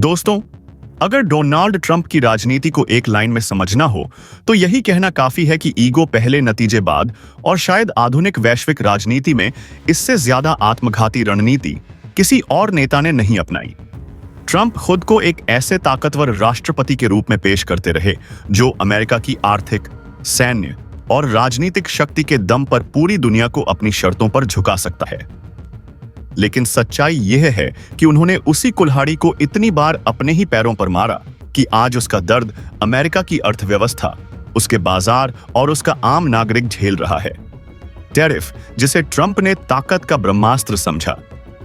दोस्तों, अगर Donald Trump की राजनीति को एक लाइन में समझना हो तो यही कहना काफी है कि ईगो पहले नतीजे बाद, और शायद आधुनिक वैश्विक राजनीति में इससे ज्यादा आत्मघाती रणनीति किसी और नेता ने नहीं अपनाई। ट्रंप खुद को एक ऐसे ताकतवर राष्ट्रपति के रूप में पेश करते रहे जो अमेरिका की आर्थिक, सैन्य और राजनीतिक शक्ति के दम पर पूरी दुनिया को अपनी शर्तों पर झुका सकता है। लेकिन सच्चाई यह है कि उन्होंने उसी कुल्हाड़ी को इतनी बार अपने ही पैरों पर मारा कि आज उसका दर्द अमेरिका की अर्थव्यवस्था, उसके बाजार और उसका आम नागरिक झेल रहा है। टैरिफ, जिसे ट्रंप ने ताकत का ब्रह्मास्त्र समझा,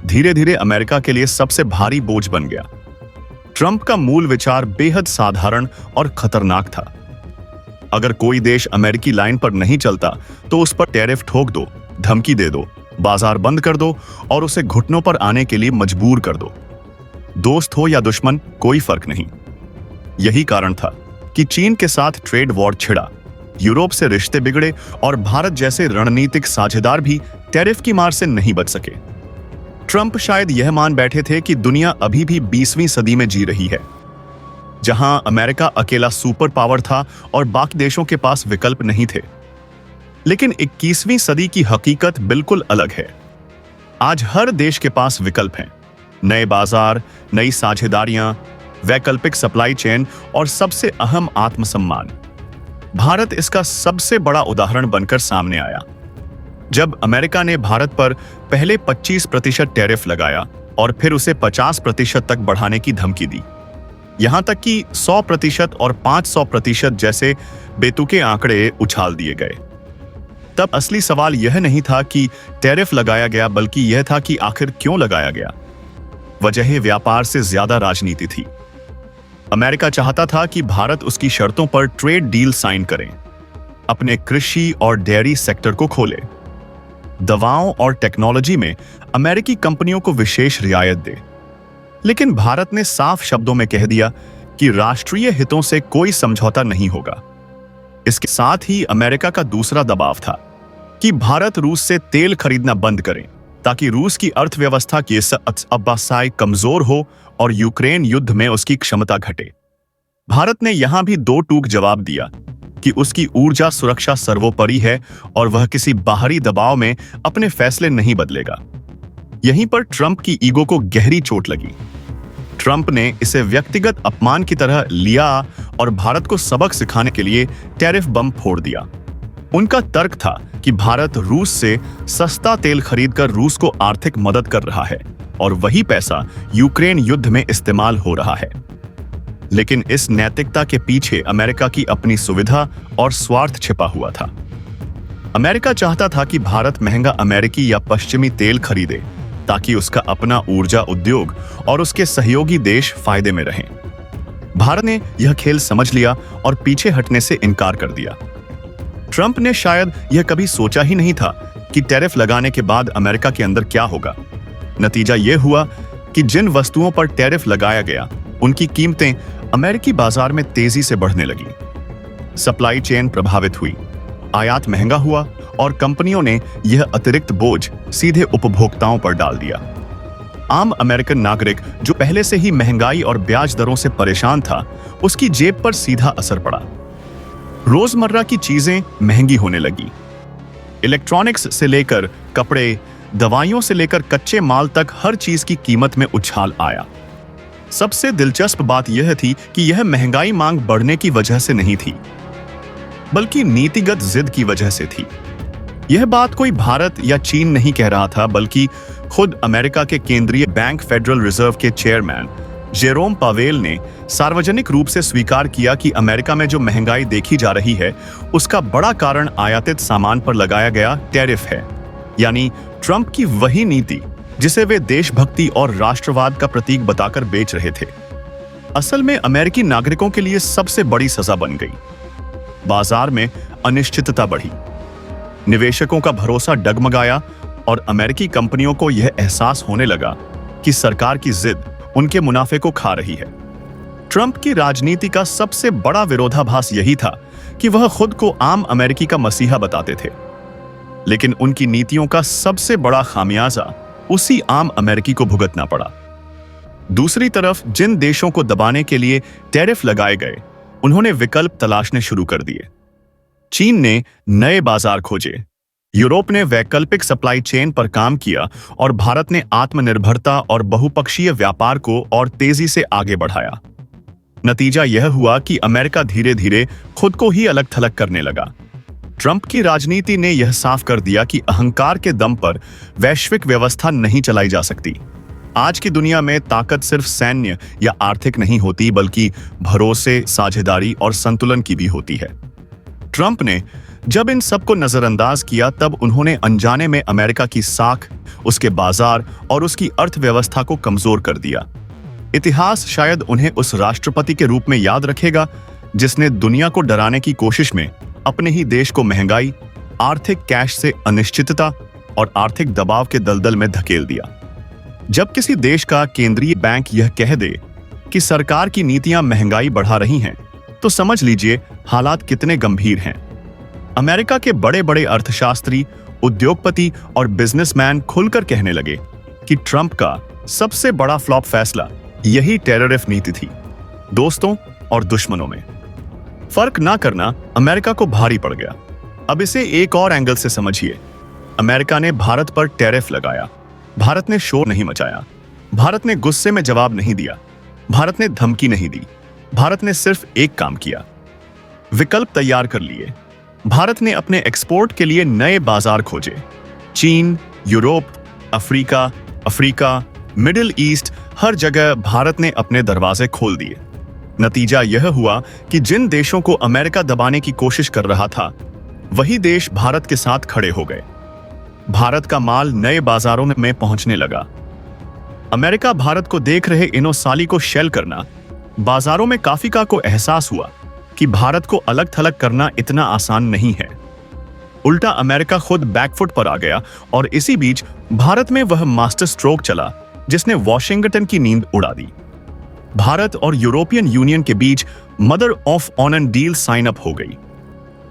धीरे धीरे अमेरिका के लिए सबसे भारी बोझ बन गया। ट्रंप का मूल विचार बेहद साधारण और खतरनाक था। अगर कोई देश अमेरिकी लाइन पर नहीं चलता तो उस पर टैरिफ ठोक दो, धमकी दे दो, बाजार बंद कर दो और उसे घुटनों पर आने के लिए मजबूर कर दो। दोस्त हो या दुश्मन, कोई फर्क नहीं। यही कारण था कि चीन के साथ ट्रेड वॉर छिड़ा, यूरोप से रिश्ते बिगड़े और भारत जैसे रणनीतिक साझेदार भी टैरिफ की मार से नहीं बच सके। ट्रंप शायद यह मान बैठे थे कि दुनिया अभी भी 20वीं सदी में जी रही है, जहां अमेरिका अकेला सुपर पावर था और बाकी देशों के पास विकल्प नहीं थे। लेकिन 21वीं सदी की हकीकत बिल्कुल अलग है। आज हर देश के पास विकल्प हैं, नए बाजार, नई साझेदारियां, वैकल्पिक सप्लाई चेन और सबसे अहम आत्मसम्मान। भारत इसका सबसे बड़ा उदाहरण बनकर सामने आया। जब अमेरिका ने भारत पर पहले 25% टैरिफ लगाया और फिर उसे 50% तक बढ़ाने की धमकी दी, यहां तक कि 100% और 500% जैसे बेतुके आंकड़े उछाल दिए गए, तब असली सवाल यह नहीं था कि टैरिफ लगाया गया, बल्कि यह था कि आखिर क्यों लगाया गया। वजह व्यापार से ज्यादा राजनीति थी। अमेरिका चाहता था कि भारत उसकी शर्तों पर ट्रेड डील साइन करे, अपने कृषि और डेयरी सेक्टर को खोले, दवाओं और टेक्नोलॉजी में अमेरिकी कंपनियों को विशेष रियायत दे। लेकिन भारत ने साफ शब्दों में कह दिया कि राष्ट्रीय हितों से कोई समझौता नहीं होगा। इसके साथ ही अमेरिका का दूसरा दबाव था कि भारत रूस से तेल खरीदना बंद करे, ताकि रूस की अर्थव्यवस्था की अब्बासाई कमजोर हो और यूक्रेन युद्ध में उसकी क्षमता घटे। भारत ने यहां भी दो टूक जवाब दिया कि उसकी ऊर्जा सुरक्षा सर्वोपरि है और वह किसी बाहरी दबाव में अपने फैसले नहीं बदलेगा। यहीं पर ट्रंप की ईगो को गहरी चोट लगी। ट्रंप ने इसे व्यक्तिगत अपमान की तरह लिया और भारत को सबक सिखाने के लिए टैरिफ बम फोड़ दिया। उनका तर्क था कि भारत रूस से सस्ता तेल खरीदकर रूस को आर्थिक मदद कर रहा है और वही पैसा यूक्रेन युद्ध में इस्तेमाल हो रहा है। लेकिन इस नैतिकता के पीछे अमेरिका की अपनी सुविधा और स्वार्थ छिपा हुआ था। अमेरिका चाहता था कि भारत महंगा अमेरिकी या पश्चिमी तेल खरीदे, ताकि उसका अपना ऊर्जा उद्योग और उसके सहयोगी देश फायदे में रहें। भारत ने यह खेल समझ लिया और पीछे हटने से इनकार कर दिया। ट्रंप ने शायद यह कभी सोचा ही नहीं था कि टैरिफ लगाने के बाद अमेरिका के अंदर क्या होगा। नतीजा यह हुआ कि जिन वस्तुओं पर टैरिफ लगाया गया, उनकी कीमतें अमेरिकी बाजार में तेजी से बढ़ने लगी। सप्लाई चेन प्रभावित हुई, आयात महंगा हुआ और कंपनियों ने यह अतिरिक्त बोझ सीधे उपभोक्ताओं पर डाल दिया। आम अमेरिकन नागरिक, जो पहले से ही महंगाई और ब्याज दरों से परेशान था, उसकी जेब पर सीधा असर पड़ा। रोजमर्रा की चीजें महंगी होने लगी। इलेक्ट्रॉनिक्स से लेकर कपड़े, दवाइयों से लेकर कच्चे माल तक हर चीज की कीमत में उछाल आया। सबसे दिलचस्प बात यह थी कि यह महंगाई मांग बढ़ने की वजह से नहीं थी, बल्कि नीतिगत जिद की वजह से थी। यह बात कोई भारत या चीन नहीं कह रहा था, बल्कि खुद अमेरिका के केंद्रीय बैंक फेडरल रिजर्व के चेयरमैन जेरोम पावेल ने सार्वजनिक रूप से स्वीकार किया कि अमेरिका में जो महंगाई देखी जा रही है, उसका बड़ा कारण आयातित सामान पर लगाया गया टैरिफ है। यानी ट्रंप की वही नीति जिसे वे देशभक्ति और राष्ट्रवाद का प्रतीक बताकर बेच रहे थे, असल में अमेरिकी नागरिकों के लिए सबसे बड़ी सजा बन गई। बाजार में अनिश्चितता बढ़ी, निवेशकों का भरोसा डगमगाया और अमेरिकी कंपनियों को यह एहसास होने लगा कि सरकार की जिद उनके मुनाफे को खा रही है। ट्रंप की राजनीति का सबसे बड़ा विरोधाभास यही था कि वह खुद को आम अमेरिकी का मसीहा बताते थे, लेकिन उनकी नीतियों का सबसे बड़ा खामियाजा उसी आम अमेरिकी को भुगतना पड़ा। दूसरी तरफ जिन देशों को दबाने के लिए टैरिफ लगाए गए, उन्होंने विकल्प तलाशने शुरू कर दिए। चीन ने नए बाजार खोजे, यूरोप ने वैकल्पिक सप्लाई चेन पर काम किया और भारत ने आत्मनिर्भरता और बहुपक्षीय व्यापार को और तेजी से आगे बढ़ाया। नतीजा यह हुआ कि अमेरिका धीरे धीरे खुद को ही अलग थलग करने लगा। ट्रंप की राजनीति ने यह साफ कर दिया कि अहंकार के दम पर वैश्विक व्यवस्था नहीं चलाई जा सकती। आज की दुनिया में ताकत सिर्फ सैन्य या आर्थिक नहीं होती, बल्कि भरोसे, साझेदारी और संतुलन की भी होती है। ट्रंप ने जब इन सबको नजरअंदाज किया, तब उन्होंने अनजाने में अमेरिका की साख, उसके बाजार और उसकी अर्थव्यवस्था को कमजोर कर दिया। इतिहास शायद उन्हें उस राष्ट्रपति के रूप में याद रखेगा जिसने दुनिया को डराने की कोशिश में अपने ही देश को महंगाई, आर्थिक कैश से अनिश्चितता और आर्थिक दबाव के दलदल में धकेल दिया। जब किसी देश का केंद्रीय बैंक यह कह दे कि सरकार की नीतियां महंगाई बढ़ा रही हैं, तो समझ लीजिए हालात कितने गंभीर हैं। अमेरिका के बड़े बड़े अर्थशास्त्री, उद्योगपति और बिजनेसमैन खुलकर कहने लगे कि ट्रंप का सबसे बड़ा फ्लॉप फैसला यही टैरिफ नीति थी। दोस्तों और दुश्मनों में फर्क ना करना अमेरिका को भारी पड़ गया। अब इसे एक और एंगल से समझिए। अमेरिका ने भारत पर टैरिफ लगाया। भारत ने शोर नहीं मचाया, भारत ने गुस्से में जवाब नहीं दिया, भारत ने धमकी नहीं दी। भारत ने सिर्फ एक काम किया, विकल्प तैयार कर लिए। भारत ने अपने एक्सपोर्ट के लिए नए बाजार खोजे। चीन, यूरोप, अफ्रीका, मिडिल ईस्ट, हर जगह भारत ने अपने दरवाजे खोल दिए। नतीजा यह हुआ कि जिन देशों को अमेरिका दबाने की कोशिश कर रहा था, वही देश भारत के साथ खड़े हो गए। भारत का माल नए बाजारों में पहुंचने लगा। अमेरिका भारत को देख रहे इनोसाली को शेल करना, बाजारों में काफिका को एहसास हुआ कि भारत को अलग थलग करना इतना आसान नहीं है। उल्टा अमेरिका खुद बैकफुट पर आ गया और इसी बीच भारत में वह मास्टर स्ट्रोक चला जिसने वॉशिंगटन की नींद उड़ा दी। भारत और यूरोपियन यूनियन के बीच mother of honour deal sign up हो गई।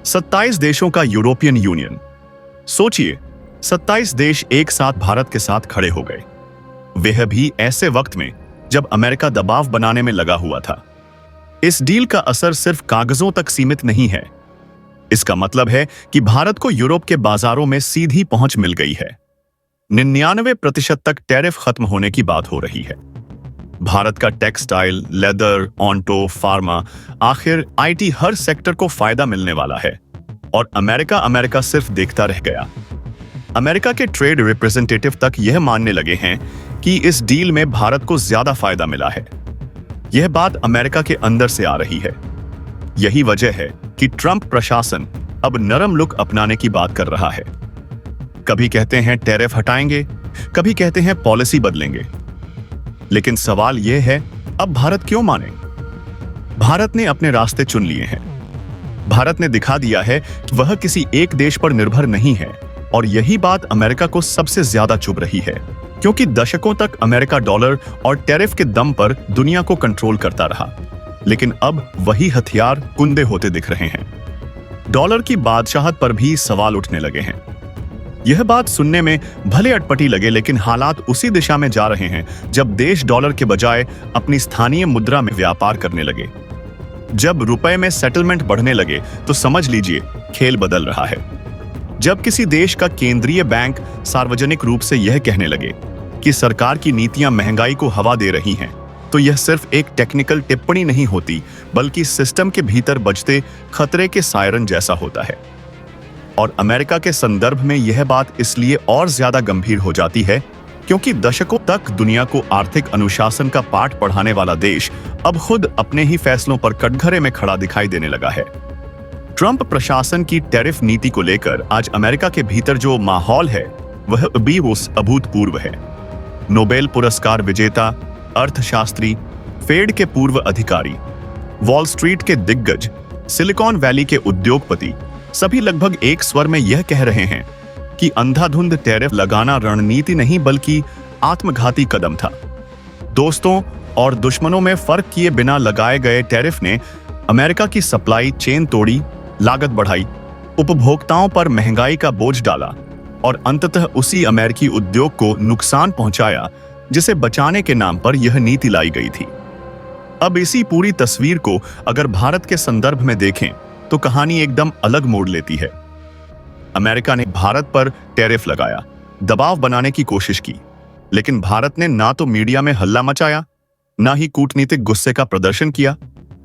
27 देशों का यूरोपियन यूनियन। सोचिए, 27 देश एक साथ भारत के साथ खड़े हो गए, वह भी ऐसे वक्त में जब अमेरिका दबाव बनाने में लगा हुआ था। इस डील का असर सिर्फ कागजों तक सीमित नहीं है। इसका मतलब है कि भारत को यूरोप के बाजारों में सीधी पहुंच मिल गई है। 99% तक टैरिफ खत्म होने की बात हो रही है। भारत का टेक्सटाइल, लेदर, ऑन्टो, फार्मा, आखिर आईटी, हर सेक्टर को फायदा मिलने वाला है और अमेरिका सिर्फ देखता रह गया। अमेरिका के ट्रेड रिप्रेजेंटेटिव तक यह मानने लगे हैं कि इस डील में भारत को ज्यादा फायदा मिला है। यह बात अमेरिका के अंदर से आ रही है। यही वजह है कि ट्रंप प्रशासन अब नरम लुक अपनाने की बात कर रहा है। कभी कहते हैं टैरिफ हटाएंगे, कभी कहते हैं पॉलिसी बदलेंगे। लेकिन सवाल यह है, अब भारत क्यों माने? भारत ने अपने रास्ते चुन लिए हैं। भारत ने दिखा दिया है कि वह किसी एक देश पर निर्भर नहीं है और यही बात अमेरिका को सबसे ज्यादा चुभ रही है, क्योंकि दशकों तक अमेरिका डॉलर और टैरिफ के दम पर दुनिया को कंट्रोल करता रहा। लेकिन अब वही हथियार कुंदे होते दिख रहे हैं। डॉलर की बादशाहत पर भी सवाल उठने लगे हैं। यह बात सुनने में भले अटपटी लगे, लेकिन हालात उसी दिशा में जा रहे हैं जब देश डॉलर के बजाय अपनी स्थानीय मुद्रा में व्यापार करने लगे। जब रुपए में सेटलमेंट बढ़ने लगे तो समझ लीजिए खेल बदल रहा है। जब किसी देश का केंद्रीय बैंक सार्वजनिक रूप से यह कहने लगे कि सरकार की नीतियां महंगाई को हवा दे रही हैं, तो यह सिर्फ एक टेक्निकल टिप्पणी नहीं होती, बल्कि सिस्टम के भीतर बजते खतरे के सायरन जैसा होता है। और अमेरिका के संदर्भ में यह बात इसलिए और ज्यादा गंभीर हो जाती है क्योंकि दशकों तक दुनिया को आर्थिक अनुशासन का पाठ पढ़ाने वाला देश अब खुद अपने ही फैसलों पर कटघरे में खड़ा दिखाई देने लगा है। ट्रंप प्रशासन की टैरिफ नीति को लेकर आज अमेरिका के भीतर जो माहौल है वह अभी अभूतपूर्व है। नोबेल पुरस्कार विजेता, अर्थशास्त्री, फेड के पूर्व अधिकारी, वॉल स्ट्रीट के दिग्गज, सिलिकॉन वैली के उद्योगपति सभी लगभग एक स्वर में यह कह रहे हैं कि अंधाधुंध टैरिफ लगाना रणनीति नहीं बल्कि आत्मघाती कदम था। दोस्तों और दुश्मनों में फर्क किए बिना लगाए गए टैरिफ ने अमेरिका की सप्लाई चेन तोड़ी, लागत बढ़ाई, उपभोक्ताओं पर महंगाई का बोझ डाला और अंततः उसी अमेरिकी उद्योग को नुकसान पहुंचाया जिसे बचाने के नाम पर यह नीति लाई गई थी। अब इसी पूरी तस्वीर को अगर भारत के संदर्भ में देखें तो कहानी एकदम अलग मोड़ लेती है। अमेरिका ने भारत पर टैरिफ लगाया, दबाव बनाने की कोशिश की, लेकिन भारत ने ना तो मीडिया में हल्ला मचाया, ना ही कूटनीतिक गुस्से का प्रदर्शन किया,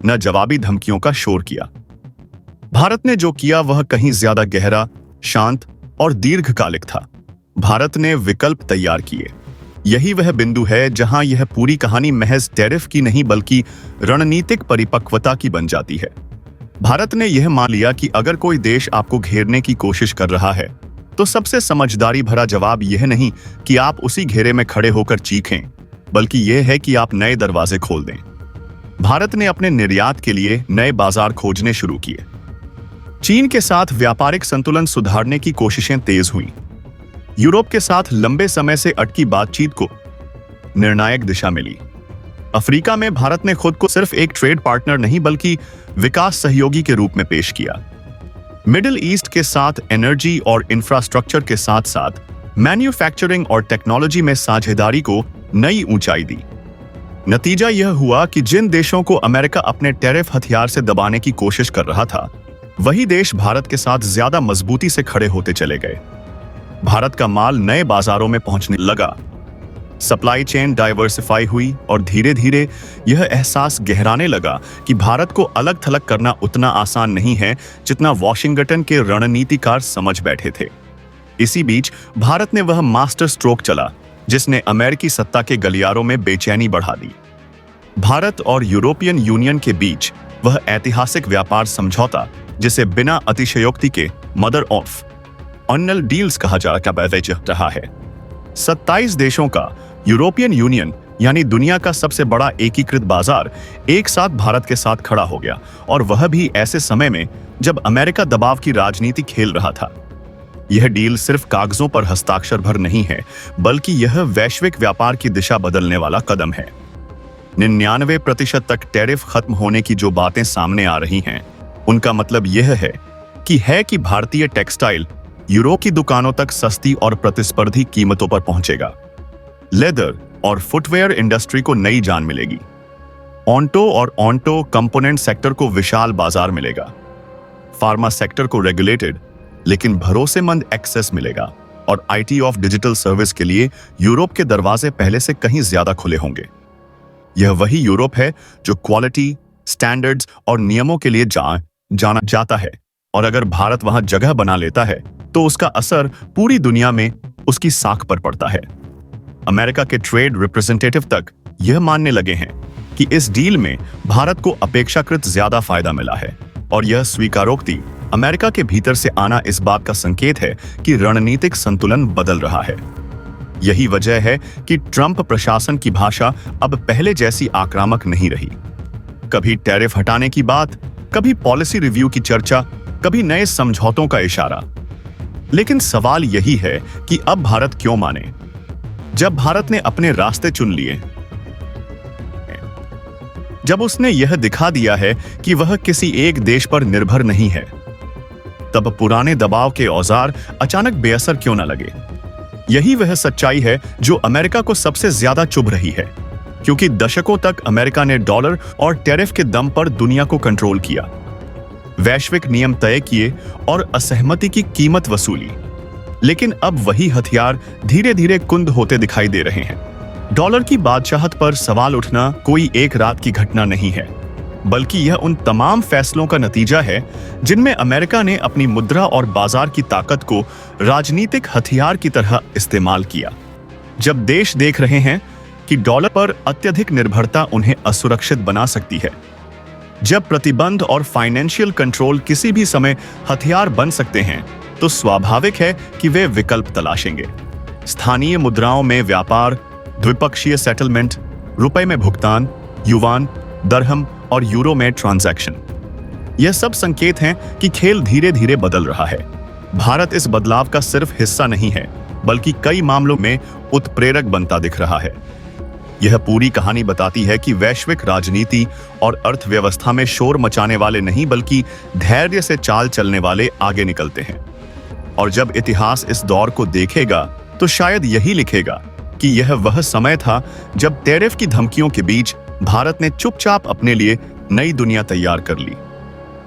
न जवाबी धमकियों का शोर किया। भारत ने जो किया वह कहीं ज्यादा गहरा, शांत और दीर्घकालिक था। भारत ने विकल्प तैयार किए। यही वह बिंदु है जहां यह पूरी कहानी महज टैरिफ की नहीं बल्कि रणनीतिक परिपक्वता की बन जाती है। भारत ने यह मान लिया कि अगर कोई देश आपको घेरने की कोशिश कर रहा है तो सबसे समझदारी भरा जवाब यह नहीं कि आप उसी घेरे में खड़े होकर चीखें, बल्कि यह है कि आप नए दरवाजे खोल दें। भारत ने अपने निर्यात के लिए नए बाजार खोजने शुरू किए। चीन के साथ व्यापारिक संतुलन सुधारने की कोशिशें तेज हुईं। यूरोप के साथ लंबे समय से अटकी बातचीत को निर्णायक दिशा मिली। अफ्रीका में भारत ने खुद को सिर्फ एक ट्रेड पार्टनर नहीं बल्कि विकास सहयोगी के रूप में पेश किया। मिडिल ईस्ट के साथ एनर्जी और इंफ्रास्ट्रक्चर के साथ साथ मैन्युफैक्चरिंग और टेक्नोलॉजी में साझेदारी को नई ऊंचाई दी। नतीजा यह हुआ कि जिन देशों को अमेरिका अपने टैरिफ हथियार से दबाने की कोशिश कर रहा था, वही देश भारत के साथ ज्यादा मजबूती से खड़े होते चले गए। भारत का माल नए बाजारों में पहुंचने लगा, सप्लाई चेन डाइवर्सिफाई हुई और धीरे धीरे यह एहसास गहराने लगा कि भारत को अलग थलग करना उतना आसान नहीं है जितना वॉशिंगटन के रणनीतिकार समझ बैठे थे। इसी बीच भारत ने वह मास्टर स्ट्रोक चला जिसने अमेरिकी सत्ता के गलियारों में बेचैनी बढ़ा दी। भारत और यूरोपियन यूनियन के बीच वह ऐतिहासिक व्यापार समझौता जिसे बिना अतिशयोक्ति के मदर ऑफ ऑल डील्स कहा जा रहा है। 27 देशों का यूरोपियन यूनियन यानी दुनिया का सबसे बड़ा एकीकृत बाजार एक साथ भारत के साथ खड़ा हो गया, और वह भी ऐसे समय में जब अमेरिका दबाव की राजनीति खेल रहा था। यह डील सिर्फ कागजों पर हस्ताक्षर भर नहीं है, बल्कि यह वैश्विक व्यापार की दिशा बदलने वाला कदम है। 99% तक टैरिफ खत्म होने की जो बातें सामने आ रही हैं, उनका मतलब यह है कि भारतीय टेक्सटाइल यूरोप की दुकानों तक सस्ती और प्रतिस्पर्धी कीमतों पर पहुंचेगा। लेदर और फुटवेयर इंडस्ट्री को नई जान मिलेगी। ऑन्टो कंपोनेंट सेक्टर को विशाल बाजार मिलेगा। फार्मा सेक्टर को रेगुलेटेड लेकिन भरोसेमंद एक्सेस मिलेगा, और आईटी ऑफ डिजिटल सर्विस के लिए यूरोप के दरवाजे पहले से कहीं ज्यादा खुले होंगे। यह वही यूरोप है जो क्वालिटी, स्टैंडर्ड्स और नियमों के लिए जाना जाता है, और अगर भारत वहां जगह बना लेता है तो उसका असर पूरी दुनिया में उसकी साख पर पड़ता है। अमेरिका के ट्रेड रिप्रेजेंटेटिव तक यह मानने लगे हैं कि इस डील में भारत को अपेक्षाकृत ज्यादा फायदा मिला है, और यह स्वीकारोक्ति अमेरिका के भीतर से आना इस बात का संकेत है कि रणनीतिक संतुलन बदल रहा है। यही वजह है कि ट्रंप प्रशासन की भाषा अब पहले जैसी आक्रामक नहीं रही। कभी टैरिफ हटाने की बात, कभी पॉलिसी रिव्यू की चर्चा, कभी नए समझौतों का इशारा। लेकिन सवाल यही है कि अब भारत क्यों माने, जब भारत ने अपने रास्ते चुन लिए, जब उसने यह दिखा दिया है कि वह किसी एक देश पर निर्भर नहीं है, तब पुराने दबाव के औजार अचानक बेअसर क्यों न लगे। यही वह सच्चाई है जो अमेरिका को सबसे ज्यादा चुभ रही है, क्योंकि दशकों तक अमेरिका ने डॉलर और टैरिफ के दम पर दुनिया को कंट्रोल किया, वैश्विक नियम तय किए और असहमति की कीमत वसूली। लेकिन अब वही हथियार धीरे धीरे कुंद होते दिखाई दे रहे हैं। डॉलर की बादशाहत पर सवाल उठना कोई एक रात की घटना नहीं है, बल्कि यह उन तमाम फैसलों का नतीजा है जिनमें अमेरिका ने अपनी मुद्रा और बाजार की ताकत को राजनीतिक हथियार की तरह इस्तेमाल किया। जब देश देख रहे हैं कि डॉलर पर अत्यधिक निर्भरता उन्हें असुरक्षित बना सकती है, जब प्रतिबंध और फाइनेंशियल कंट्रोल किसी भी समय हथियार बन सकते हैं, तो स्वाभाविक है कि वे विकल्प तलाशेंगे। स्थानीय मुद्राओं में व्यापार, द्विपक्षीय सेटलमेंट, रुपए में भुगतान, युवान, दरहम और यूरो में ट्रांजैक्शन, यह सब संकेत हैं कि खेल धीरे धीरे बदल रहा है। भारत इस बदलाव का सिर्फ हिस्सा नहीं है, बल्कि कई मामलों में उत्प्रेरक बनता दिख रहा है। यह पूरी कहानी बताती है कि वैश्विक राजनीति और अर्थव्यवस्था में शोर मचाने वाले नहीं, बल्कि धैर्य से चाल चलने वाले आगे निकलते हैं। और जब इतिहास इस दौर को देखेगा तो शायद यही लिखेगा कि यह वह समय था जब टैरिफ की धमकियों के बीच भारत ने चुपचाप अपने लिए नई दुनिया तैयार कर ली।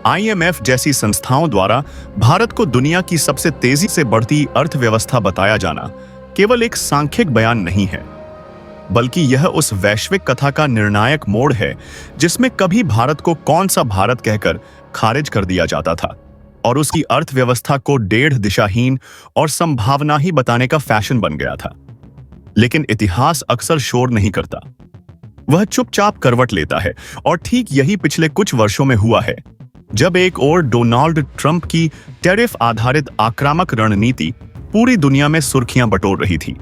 IMF जैसी संस्थाओं द्वारा भारत को दुनिया की सबसे तेजी से बढ़ती अर्थव्यवस्था बताया जाना केवल एक सांख्यिक बयान नहीं है, बल्कि यह उस वैश्विक कथा का निर्णायक मोड़ है जिसमें कभी भारत को कौन सा भारत कहकर खारिज कर दिया जाता था और उसकी अर्थव्यवस्था को डेढ़ दिशाहीन और संभावना ही बताने का फैशन बन गया था। लेकिन इतिहास अक्सर शोर नहीं करता, वह चुपचाप करवट लेता है, और ठीक यही पिछले कुछ वर्षों में हुआ है, जब एक और डोनाल्ड ट्रंप की टैरिफ आधारित आक्रामक रणनीति पूरी दुनिया में सुर्खियां बटोर रही थी।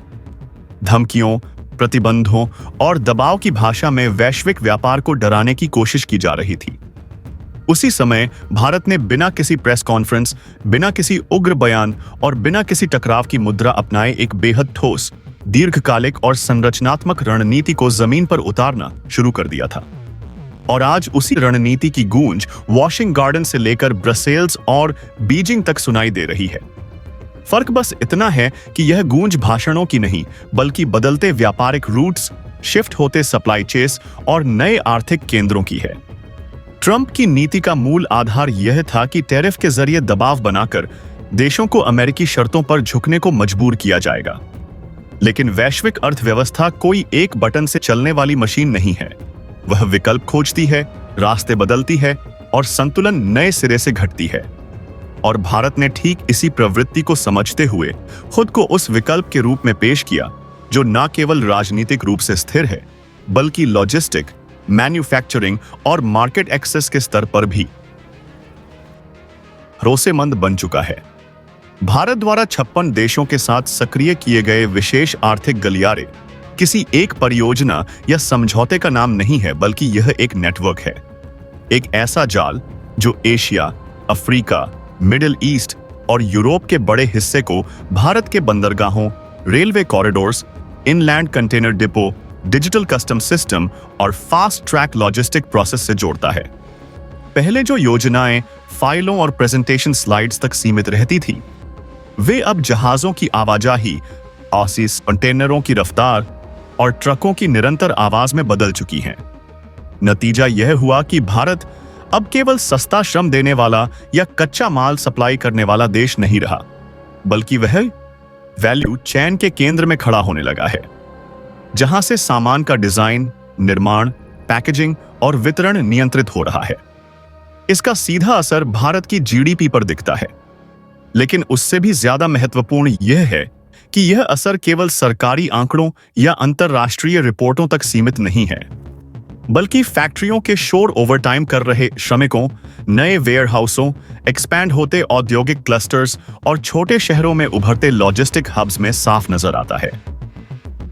धमकियों, प्रतिबंधों और दबाव की भाषा में वैश्विक व्यापार को डराने की कोशिश की जा रही थी। उसी समय भारत ने बिना किसी प्रेस कॉन्फ्रेंस, बिना किसी उग्र बयान और बिना किसी टकराव की मुद्रा अपनाए एक बेहद ठोस, दीर्घकालिक और संरचनात्मक रणनीति को जमीन पर उतारना शुरू कर दिया था। और आज उसी रणनीति की गूंज वॉशिंग गार्डन से लेकर ब्रसेल्स और बीजिंग तक सुनाई दे रही है। फर्क बस इतना है कि यह गूंज भाषणों की नहीं, बल्कि बदलते व्यापारिक रूट्स, शिफ्ट होते सप्लाई चेस और नए आर्थिक केंद्रों की है। ट्रंप की नीति का मूल आधार यह था कि टैरिफ के जरिए दबाव बनाकर देशों को अमेरिकी शर्तों पर झुकने को मजबूर किया जाएगा। लेकिन वैश्विक अर्थव्यवस्था कोई एक बटन से चलने वाली मशीन नहीं है। वह विकल्प खोजती है, रास्ते बदलती है और संतुलन नए सिरे से घटती है। और भारत ने ठीक इसी प्रवृत्ति को समझते हुए खुद को उस विकल्प के रूप में पेश किया जो न केवल राजनीतिक रूप से स्थिर है, बल्कि लॉजिस्टिक, मैन्युफैक्चरिंग और मार्केट एक्सेस के स्तर पर भी भरोसेमंद बन चुका है। भारत द्वारा 56 देशों के साथ सक्रिय किए गए विशेष आर्थिक गलियारे किसी एक परियोजना या समझौते का नाम नहीं है, बल्कि यह एक नेटवर्क है। एक ऐसा जाल जो एशिया, अफ्रीका, मिडिल ईस्ट और यूरोप के बड़े हिस्से को भारत के बंदरगाहों, railway corridors, inland container depot, digital custom system और फास्ट ट्रैक लॉजिस्टिक प्रोसेस से जोड़ता है। पहले जो योजनाएं फाइलों और प्रेजेंटेशन स्लाइड्स तक सीमित रहती थी, वे अब जहाजों की आवाजाही, ऑसिस कंटेनरों की रफ्तार और ट्रकों की निरंतर आवाज में बदल चुकी हैं। नतीजा यह हुआ कि भारत अब केवल सस्ता श्रम देने वाला या कच्चा माल सप्लाई करने वाला देश नहीं रहा, बल्कि वह वैल्यू चेन के केंद्र में खड़ा होने लगा है, जहां से सामान का डिजाइन, निर्माण, पैकेजिंग और वितरण नियंत्रित हो रहा है। इसका सीधा असर भारत की GDP पर दिखता है, लेकिन उससे भी ज्यादा महत्वपूर्ण यह है कि यह असर केवल सरकारी आंकड़ों या अंतरराष्ट्रीय रिपोर्टों तक सीमित नहीं है, बल्कि फैक्ट्रियों के शोर ओवरटाइम कर रहे श्रमिकों, नए वेयरहाउसों, एक्सपैंड होते औद्योगिक क्लस्टर्स और छोटे शहरों में उभरते लॉजिस्टिक हब्स में साफ नजर आता है।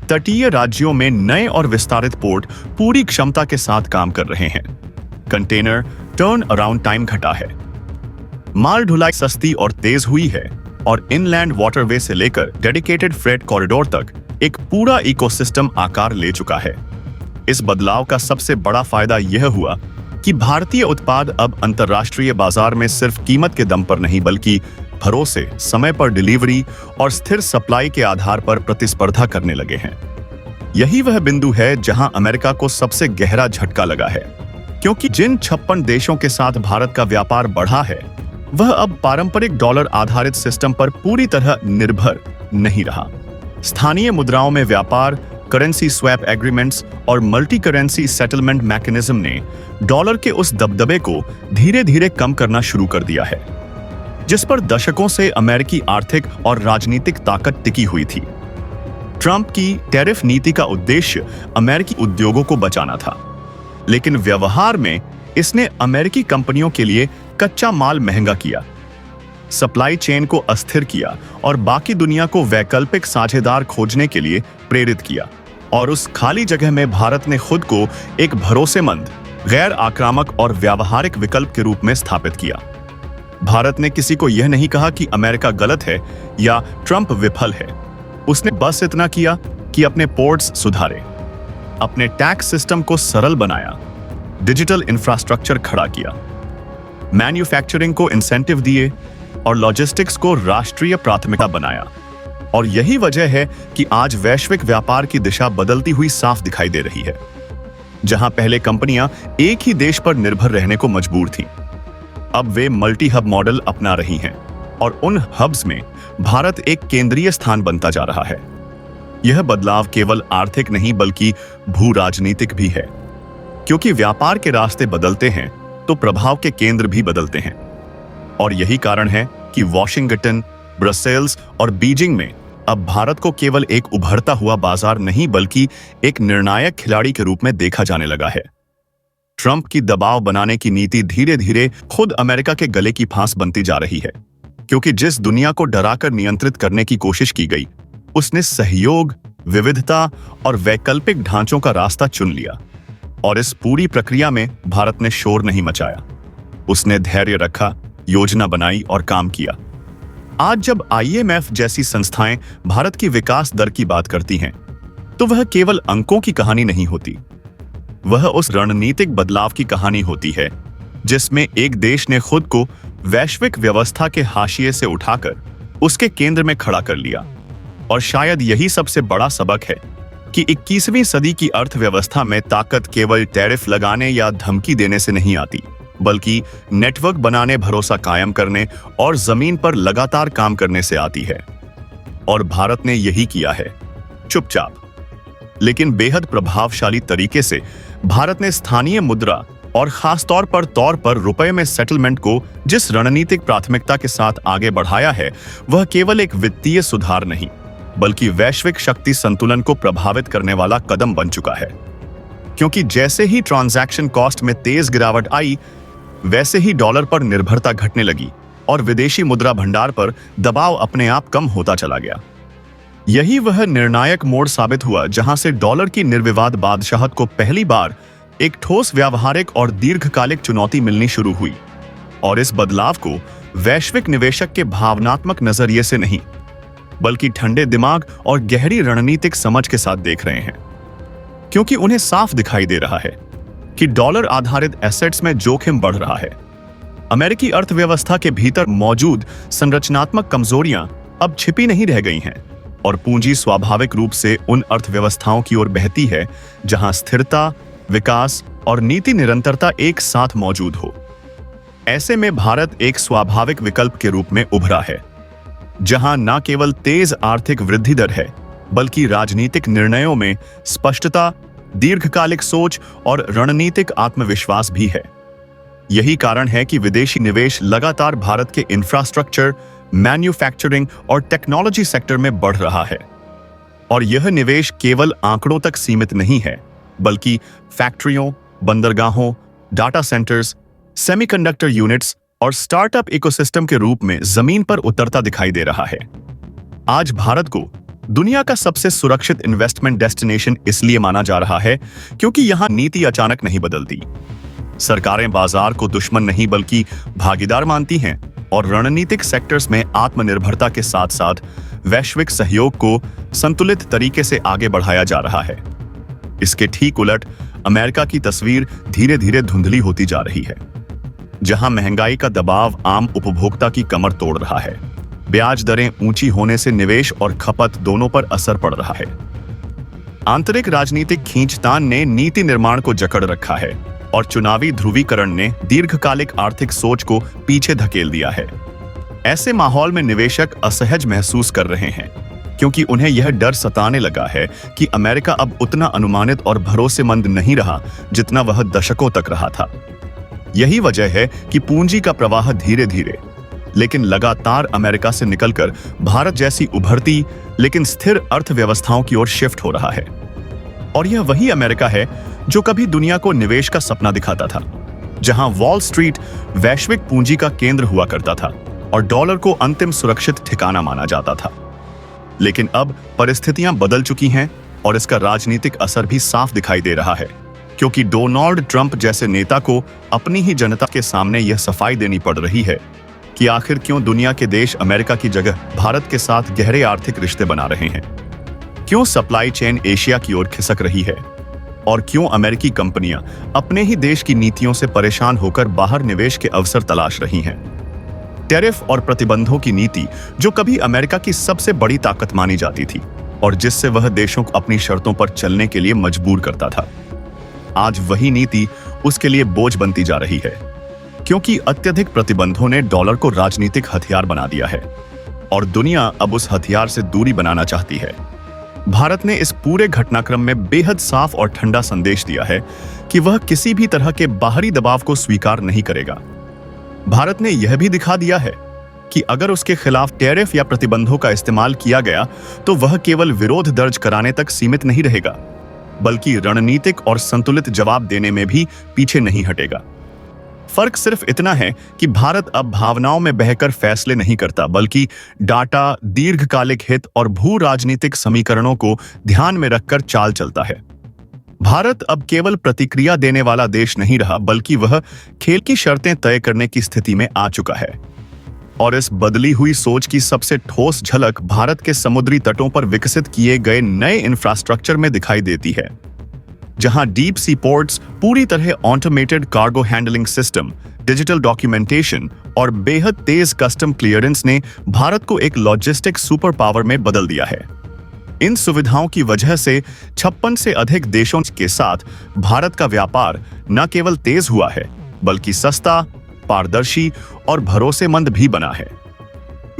तटीय राज्यों में नए और विस्तारित पोर्ट पूरी क्षमता के साथ काम कर रहे हैं। कंटेनर टर्न अराउंड टाइम घटा है, माल ढुलाई सस्ती और तेज हुई है, और इनलैंड वाटरवे से लेकर डेडिकेटेड फ्रेट कॉरिडोर तक एक पूरा इकोसिस्टम आकार ले चुका है। इस बदलाव का सबसे बड़ा फायदा यह हुआ कि भारतीय उत्पाद अब अंतर्राष्ट्रीय बाजार में सिर्फ कीमत के दम पर नहीं, बल्कि भरोसे, समय पर डिलीवरी और स्थिर सप्लाई के आधार पर प्रतिस्पर्धा करने लगे हैं। यही वह बिंदु है जहां अमेरिका को सबसे गहरा झटका लगा है, क्योंकि जिन 56 देशों के साथ भारत का व्यापार बढ़ा है, वह अब पारंपरिक डॉलर आधारित सिस्टम पर पूरी तरह निर्भर नहीं रहा। स्थानीय मुद्राओं में व्यापार, करेंसी स्वैप एग्रीमेंट्स और मल्टी करेंसी सेटलमेंट मैकेनिज्म ने डॉलर के उस दबदबे को धीरे धीरे कम करना शुरू कर दिया है, जिस पर दशकों से अमेरिकी आर्थिक और राजनीतिक ताकत टिकी हुई थी। ट्रंप की टैरिफ नीति का उद्देश्य अमेरिकी उद्योगों को बचाना था, लेकिन व्यवहार में इसने अमेरिकी कंपनियों के लिए कच्चा माल महंगा किया, सप्लाई चेन को अस्थिर किया और बाकी दुनिया को वैकल्पिक साझेदार खोजने के लिए प्रेरित किया। और उस खाली जगह में भारत ने खुद को एक भरोसेमंद, गैर आक्रामक और व्यावहारिक विकल्प के रूप में स्थापित किया। भारत ने किसी को यह नहीं कहा कि अमेरिका गलत है या ट्रंप विफल है। उसने बस इतना किया कि अपने पोर्ट्स सुधारे, अपने टैक्स सिस्टम को सरल बनाया, डिजिटल इंफ्रास्ट्रक्चर खड़ा किया, मैन्युफैक्चरिंग को इंसेंटिव दिए और लॉजिस्टिक्स को राष्ट्रीय प्राथमिकता बनाया। और यही वजह है कि आज वैश्विक व्यापार की दिशा बदलती हुई साफ दिखाई दे रही है। जहां पहले कंपनियां एक ही देश पर निर्भर रहने को मजबूर थीं, अब वे मल्टी हब मॉडल अपना रही हैं और उन हब्स में भारत एक केंद्रीय स्थान बनता जा रहा है। यह बदलाव केवल आर्थिक नहीं बल्कि भू राजनीतिक भी है, क्योंकि व्यापार के रास्ते बदलते हैं तो प्रभाव के केंद्र भी बदलते हैं। और यही कारण है कि वॉशिंगटन, ब्रसेल्स और बीजिंग में अब भारत को केवल एक उभरता हुआ बाजार नहीं बल्कि एक निर्णायक खिलाड़ी के रूप में देखा जाने लगा है। ट्रंप की दबाव बनाने की नीति धीरे धीरे खुद अमेरिका के गले की फांस बनती जा रही है, क्योंकि जिस दुनिया को डराकर नियंत्रित करने की कोशिश की गई, उसने सहयोग, विविधता और वैकल्पिक ढांचों का रास्ता चुन लिया। और इस पूरी प्रक्रिया में भारत ने शोर नहीं मचाया। उसने धैर्य रखा, योजना बनाई और काम किया। आज जब IMF जैसी संस्थाएं भारत की विकास दर की बात करती हैं, तो वह केवल अंकों की कहानी नहीं होती, वह उस रणनीतिक बदलाव की कहानी होती है जिसमें एक देश ने खुद को वैश्विक व्यवस्था के हाशिए से उठाकर उसके केंद्र में खड़ा कर लिया। और शायद यही सबसे बड़ा सबक है कि 21वीं सदी की अर्थव्यवस्था में ताकत केवल टैरिफ लगाने या धमकी देने से नहीं आती, बल्कि नेटवर्क बनाने, भरोसा कायम करने और जमीन पर लगातार काम करने से आती है। और भारत ने यही किया है, चुपचाप लेकिन बेहद प्रभावशाली तरीके से। भारत ने स्थानीय मुद्रा और खास तौर पर रुपए में सेटलमेंट को जिस रणनीतिक प्राथमिकता के साथ आगे बढ़ाया है, वह केवल एक वित्तीय सुधार नहीं बल्कि वैश्विक शक्ति संतुलन को प्रभावित करने वाला कदम बन चुका है। क्योंकि जैसे ही ट्रांजैक्शन कॉस्ट में तेज गिरावट आई, वैसे ही डॉलर पर निर्भरता घटने लगी और विदेशी मुद्रा भंडार पर दबाव अपने आप कम होता चला गया। यही वह निर्णायक मोड़ साबित हुआ जहां से डॉलर की निर्विवाद बादशाहत को पहली बार एक ठोस व्यावहारिक और दीर्घकालिक चुनौती मिलनी शुरू हुई। और इस बदलाव को वैश्विक निवेशक के भावनात्मक नजरिए से नहीं बल्कि ठंडे दिमाग और गहरी रणनीतिक समझ के साथ देख रहे हैं, क्योंकि उन्हें साफ दिखाई दे रहा है कि डॉलर आधारित एसेट्स में जोखिम बढ़ रहा है। अमेरिकी अर्थव्यवस्था के भीतर मौजूद संरचनात्मक कमजोरियां अब छिपी नहीं रह गई हैं और पूंजी स्वाभाविक रूप से उन अर्थव्यवस्थाओं की ओर बहती है जहां स्थिरता, विकास और नीति निरंतरता एक साथ मौजूद हो। ऐसे में भारत एक स्वाभाविक विकल्प के रूप में उभरा है, जहां न केवल तेज आर्थिक वृद्धि दर है बल्कि राजनीतिक निर्णयों में स्पष्टता, दीर्घकालिक सोच और रणनीतिक आत्मविश्वास भी है। यही कारण है कि विदेशी निवेश लगातार भारत के इंफ्रास्ट्रक्चर, मैन्युफैक्चरिंग और टेक्नोलॉजी सेक्टर में बढ़ रहा है। और यह निवेश केवल आंकड़ों तक सीमित नहीं है, बल्कि फैक्ट्रियों, बंदरगाहों, डाटा सेंटर्स, सेमीकंडक्टर यूनिट्स और स्टार्टअप इकोसिस्टम के रूप में जमीन पर उतरता दिखाई दे रहा है। आज भारत को दुनिया का सबसे सुरक्षित इन्वेस्टमेंट डेस्टिनेशन इसलिए माना जा रहा है क्योंकि यहां नीति अचानक नहीं बदलती। सरकारें बाजार को दुश्मन नहीं बल्कि भागीदार मानती हैं और रणनीतिक सेक्टर्स में आत्मनिर्भरता के साथ साथ वैश्विक सहयोग को संतुलित तरीके से आगे बढ़ाया जा रहा है। इसके ठीक उलट अमेरिका की तस्वीर धीरे धीरे धुंधली होती जा रही है, जहां महंगाई का दबाव आम उपभोक्ता की कमर तोड़ रहा है। ब्याज दरें ऊंची होने से निवेश और खपत दोनों पर असर पड़ रहा है। आंतरिक राजनीतिक खींचतान ने नीति निर्माण को जकड़ रखा है और चुनावी ध्रुवीकरण ने दीर्घकालिक आर्थिक सोच को पीछे धकेल दिया है। ऐसे माहौल में निवेशक असहज महसूस कर रहे हैं क्योंकि उन्हें यह डर सताने लगा है कि अमेरिका अब उतना अनुमानित और भरोसेमंद नहीं रहा जितना वह दशकों तक रहा था। यही वजह है कि पूंजी का प्रवाह धीरे धीरे लेकिन लगातार अमेरिका से निकलकर भारत जैसी उभरती लेकिन स्थिर अर्थव्यवस्थाओं की ओर शिफ्ट हो रहा है। और यह वही अमेरिका है जो कभी दुनिया को निवेश का सपना दिखाता था, जहां वॉल स्ट्रीट वैश्विक पूंजी का केंद्र हुआ करता था और डॉलर को अंतिम सुरक्षित ठिकाना माना जाता था। लेकिन अब परिस्थितियां बदल चुकी हैं और इसका राजनीतिक असर भी साफ दिखाई दे रहा है, क्योंकि डोनाल्ड ट्रंप जैसे नेता को अपनी ही जनता के सामने यह सफाई देनी पड़ रही है कि आखिर क्यों दुनिया के देश अमेरिका की जगह भारत के साथ गहरे आर्थिक रिश्ते बना रहे हैं, क्यों सप्लाई चेन एशिया की ओर खिसक रही है और क्यों अमेरिकी कंपनियां अपने ही देश की नीतियों से परेशान होकर बाहर निवेश के अवसर तलाश रही हैं। टैरिफ और प्रतिबंधों की नीति जो कभी अमेरिका की सबसे बड़ी ताकत मानी जाती थी और जिससे वह देशों को अपनी शर्तों पर चलने के लिए मजबूर करता था, आज वही नीति उसके लिए बोझ बनती जा रही है, क्योंकि अत्यधिक प्रतिबंधों ने डॉलर को राजनीतिक हथियार बना दिया है और दुनिया अब उस हथियार से दूरी बनाना चाहती है। भारत ने इस पूरे घटनाक्रम में बेहद साफ और ठंडा संदेश दिया है कि वह किसी भी तरह के बाहरी दबाव को स्वीकार नहीं करेगा। भारत ने यह भी दिखा दिया है कि अगर उसके खिलाफ टैरिफ या प्रतिबंधों का इस्तेमाल किया गया तो वह केवल विरोध दर्ज कराने तक सीमित नहीं रहेगा, बल्कि रणनीतिक और संतुलित जवाब देने में भी पीछे नहीं हटेगा। फर्क सिर्फ इतना है कि भारत अब भावनाओं में बहकर फैसले नहीं करता, बल्कि डाटा, दीर्घकालिक हित और भू राजनीतिक समीकरणों को ध्यान में रखकर चाल चलता है। भारत अब केवल प्रतिक्रिया देने वाला देश नहीं रहा, बल्कि वह खेल की शर्तें तय करने की स्थिति में आ चुका है। और इस बदली हुई सोच की सबसे ठोस झलक भारत के समुद्री तटों पर विकसित किए गए नए इंफ्रास्ट्रक्चर में दिखाई देती है, जहां डीप सी पोर्ट्स, पूरी तरह automated cargo handling system, digital documentation और बेहद तेज कस्टम क्लियरेंस ने भारत को एक लॉजिस्टिक सुपर पावर में बदल दिया है। इन सुविधाओं की वजह से 56 से अधिक देशों के साथ भारत का व्यापार न केवल तेज हुआ है, बल्कि सस्ता, पारदर्शी और भरोसेमंद भी बना है।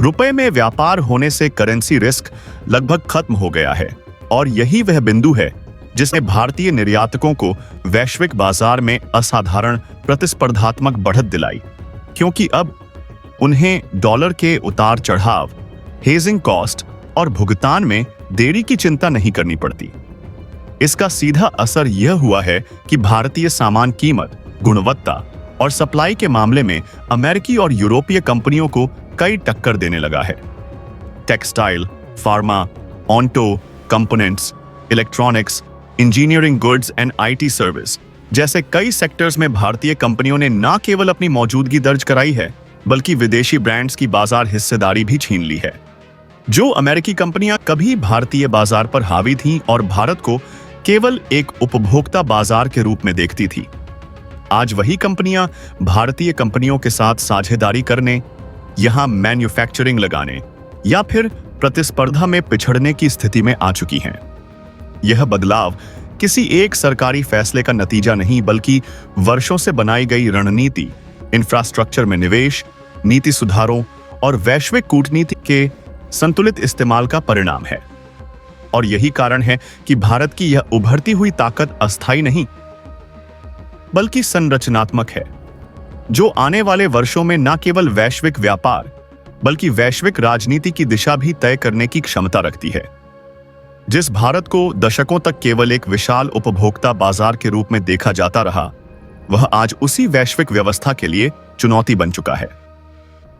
रुपए में व्यापार होने से करेंसी रिस्क लगभग खत्म हो गया है और यही वह बिंदु है जिसने भारतीय निर्यातकों को वैश्विक बाजार में असाधारण प्रतिस्पर्धात्मक बढ़त दिलाई, क्योंकि अब उन्हें डॉलर के उतार चढ़ाव, हेजिंग कॉस्ट और भुगतान में देरी की चिंता नहीं करनी पड़ती। इसका सीधा असर यह हुआ है कि भारतीय सामान कीमत, गुणवत्ता और सप्लाई के मामले में अमेरिकी और यूरोपीय कंपनियों को कई टक्कर देने लगा है। Textile, pharma, onto, components, electronics, engineering goods and IT service जैसे कई सेक्टर्स में भारतीय कंपनियों ने न केवल अपनी मौजूदगी दर्ज कराई है, बल्कि विदेशी ब्रांड्स की बाजार हिस्सेदारी भी छीन ली है। जो अमेरिकी कंपनियां कभी भारतीय बाजार पर हावी थीं और भारत को केवल एक उपभोक्ता बाजार के रूप में देखती थी, आज वही कंपनियां भारतीय कंपनियों के साथ साझेदारी करने, यहां मैन्युफैक्चरिंग लगाने या फिर प्रतिस्पर्धा में पिछड़ने की स्थिति में आ चुकी हैं। यह बदलाव किसी एक सरकारी फैसले का नतीजा नहीं, बल्कि वर्षों से बनाई गई रणनीति, इंफ्रास्ट्रक्चर में निवेश, नीति सुधारों और वैश्विक कूटनीति के संतुलित इस्तेमाल का परिणाम है। और यही कारण है कि भारत की यह उभरती हुई ताकत अस्थायी नहीं, बल्कि संरचनात्मक है, जो आने वाले वर्षों में न केवल वैश्विक व्यापार, बल्कि वैश्विक राजनीति की दिशा भी तय करने की क्षमता रखती है। जिस भारत को दशकों तक केवल एक विशाल उपभोक्ता बाजार के रूप में देखा जाता रहा, वह आज उसी वैश्विक व्यवस्था के लिए चुनौती बन चुका है,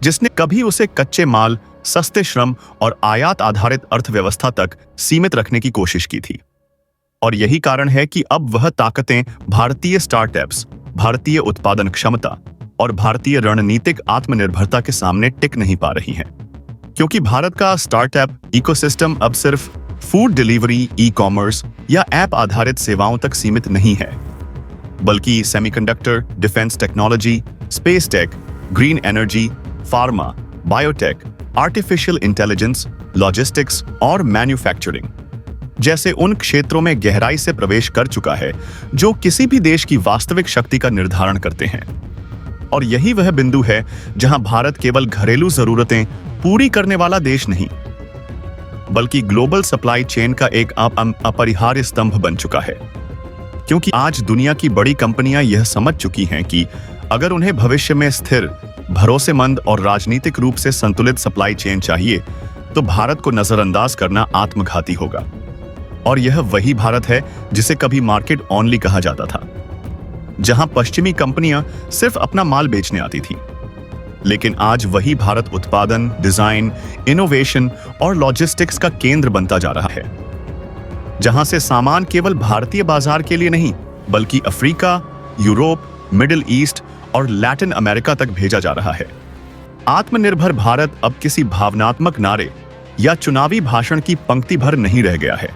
जिसने कभी उसे कच्चे माल, सस्ते श्रम और आयात आधारित अर्थव्यवस्था तक सीमित रखने की कोशिश की थी। और यही कारण है कि अब वह ताकतें भारतीय स्टार्टअप्स, भारतीय उत्पादन क्षमता और भारतीय रणनीतिक आत्मनिर्भरता के सामने टिक नहीं पा रही हैं, क्योंकि भारत का स्टार्टअप इकोसिस्टम अब सिर्फ फूड डिलीवरी, ई-कॉमर्स या ऐप आधारित सेवाओं तक सीमित नहीं है, बल्कि semiconductor, defence technology, space tech, green energy, pharma, biotech, artificial intelligence, logistics और मैन्युफैक्चरिंग जैसे उन क्षेत्रों में गहराई से प्रवेश कर चुका है जो किसी भी देश की वास्तविक शक्ति का निर्धारण करते हैं। और यही वह बिंदु है जहां भारत केवल घरेलू जरूरतें पूरी करने वाला देश नहीं, बल्कि ग्लोबल सप्लाई चेन का एक अपरिहार्य स्तंभ बन चुका है। क्योंकि आज दुनिया की बड़ी कंपनियां यह समझ चुकी हैं कि अगर उन्हें भविष्य में स्थिर, भरोसेमंद और राजनीतिक रूप से संतुलित सप्लाई चेन चाहिए, तो भारत को नजरअंदाज करना आत्मघाती होगा। और यह वही भारत है जिसे कभी मार्केट ओनली कहा जाता था, जहां पश्चिमी कंपनियां सिर्फ अपना माल बेचने आती थीं। लेकिन आज वही भारत उत्पादन, डिजाइन, इनोवेशन और लॉजिस्टिक्स का केंद्र बनता जा रहा है, जहां से सामान केवल भारतीय बाजार के लिए नहीं, बल्कि अफ्रीका, यूरोप, मिडिल ईस्ट और लैटिन अमेरिका तक भेजा जा रहा है। आत्मनिर्भर भारत अब किसी भावनात्मक नारे या चुनावी भाषण की पंक्ति भर नहीं रह गया है,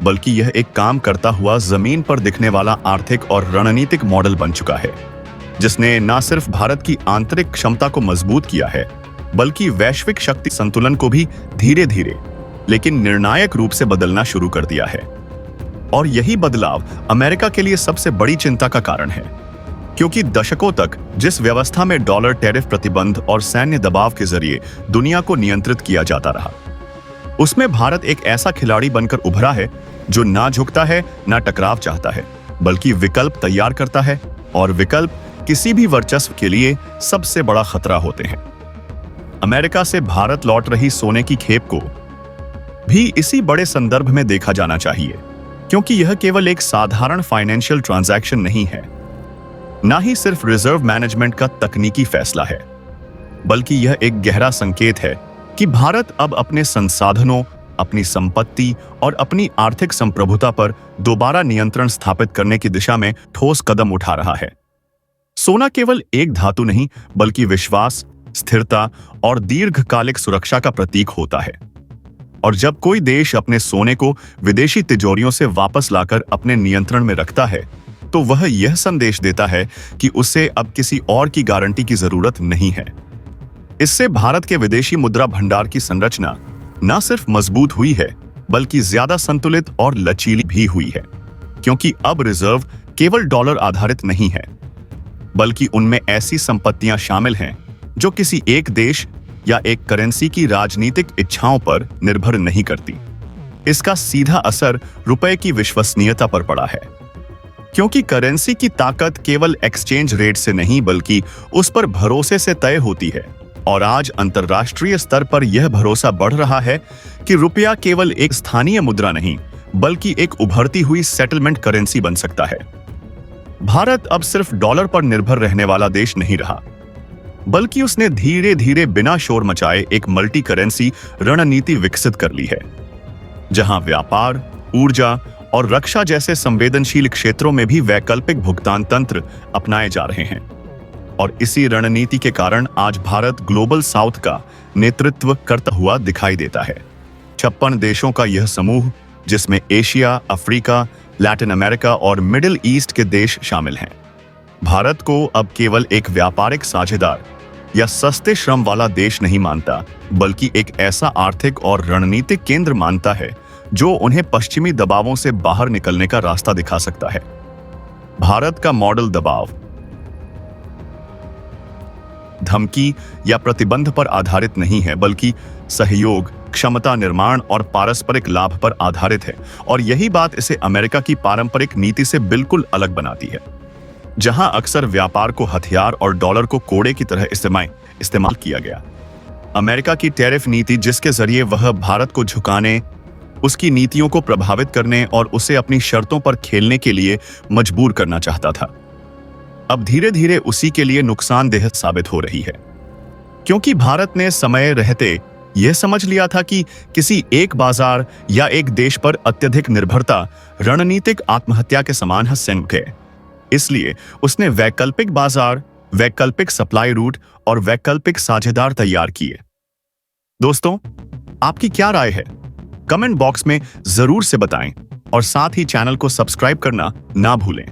बल्कि यह एक काम करता हुआ जमीन पर दिखने वाला आर्थिक और रणनीतिक मॉडल बन चुका है, जिसने न सिर्फ भारत की आंतरिक क्षमता को मजबूत किया है, बल्कि वैश्विक शक्ति संतुलन को भी धीरे धीरे लेकिन निर्णायक रूप से बदलना शुरू कर दिया है। और यही बदलाव अमेरिका के लिए सबसे बड़ी चिंता का कारण है, क्योंकि दशकों तक जिस व्यवस्था में डॉलर टैरिफ प्रतिबंध और सैन्य दबाव के जरिए दुनिया को नियंत्रित किया जाता रहा, उसमें भारत एक ऐसा खिलाड़ी बनकर उभरा है जो ना झुकता है ना टकराव चाहता है, बल्कि विकल्प तैयार करता है। और विकल्प किसी भी वर्चस्व के लिए सबसे बड़ा खतरा होते हैं। अमेरिका से भारत लौट रही सोने की खेप को भी इसी बड़े संदर्भ में देखा जाना चाहिए, क्योंकि यह केवल एक साधारण फाइनेंशियल ट्रांजैक्शन नहीं है, ना ही सिर्फ रिजर्व मैनेजमेंट का तकनीकी फैसला है, बल्कि यह एक गहरा संकेत है कि भारत अब अपने संसाधनों, अपनी संपत्ति और अपनी आर्थिक संप्रभुता पर दोबारा नियंत्रण स्थापित करने की दिशा में ठोस कदम उठा रहा है। सोना केवल एक धातु नहीं, बल्कि विश्वास, स्थिरता और दीर्घकालिक सुरक्षा का प्रतीक होता है। और जब कोई देश अपने सोने को विदेशी तिजोरियों से वापस लाकर अपने नियंत्रण में रखता है, तो वह यह संदेश देता है कि उसे अब किसी और की गारंटी की जरूरत नहीं है। इससे भारत के विदेशी मुद्रा भंडार की संरचना न सिर्फ मजबूत हुई है, बल्कि ज्यादा संतुलित और लचीली भी हुई है, क्योंकि अब रिजर्व केवल डॉलर आधारित नहीं है, बल्कि उनमें ऐसी संपत्तियां शामिल हैं जो किसी एक देश या एक करेंसी की राजनीतिक इच्छाओं पर निर्भर नहीं करती। इसका सीधा असर रुपए की विश्वसनीयता पर पड़ा है, क्योंकि करेंसी की ताकत केवल एक्सचेंज रेट से नहीं, बल्कि उस पर भरोसे से तय होती है। और आज अंतर्राष्ट्रीय स्तर पर यह भरोसा बढ़ रहा है कि रुपया केवल एक स्थानीय मुद्रा नहीं, बल्कि एक उभरती हुई सेटलमेंट करेंसी बन सकता है। भारत अब सिर्फ डॉलर पर निर्भर रहने वाला देश नहीं रहा, बल्कि उसने धीरे धीरे बिना शोर मचाए एक मल्टी करेंसी रणनीति विकसित कर ली है, जहां व्यापार, ऊर्जा और रक्षा जैसे संवेदनशील क्षेत्रों में भी वैकल्पिक भुगतान तंत्र अपनाए जा रहे हैं। और इसी रणनीति के कारण आज भारत ग्लोबल साउथ का नेतृत्व करता हुआ दिखाई देता है। 56 देशों का यह समूह, जिसमें एशिया, अफ्रीका, लैटिन अमेरिका और मिडिल ईस्ट के देश शामिल हैं, भारत को अब केवल एक व्यापारिक साझेदार या सस्ते श्रम वाला देश नहीं मानता, बल्कि एक ऐसा आर्थिक और रणनीतिक केंद्र मानता है जो उन्हें पश्चिमी दबावों से बाहर निकलने का रास्ता दिखा सकता है। भारत का मॉडल दबाव, धमकी या प्रतिबंध पर आधारित नहीं है, बल्कि सहयोग, क्षमता निर्माण और पारस्परिक लाभ पर आधारित है। और यही बात इसे अमेरिका की पारंपरिक नीति से बिल्कुल अलग बनाती है, जहां अक्सर व्यापार को हथियार और डॉलर को कोड़े की तरह इस्तेमाल किया गया। अमेरिका की टैरिफ नीति, जिसके जरिए वह भारत को झुकाने, उसकी नीतियों को प्रभावित करने और उसे अपनी शर्तों पर खेलने के लिए मजबूर करना चाहता था, अब धीरे धीरे उसी के लिए नुकसानदेह साबित हो रही है, क्योंकि भारत ने समय रहते यह समझ लिया था कि किसी एक बाजार या एक देश पर अत्यधिक निर्भरता रणनीतिक आत्महत्या के समान है। इसलिए उसने वैकल्पिक बाजार, वैकल्पिक सप्लाई रूट और वैकल्पिक साझेदार तैयार किए। दोस्तों, आपकी क्या राय है? कमेंट बॉक्स में जरूर से बताएं और साथ ही चैनल को सब्सक्राइब करना ना भूलें।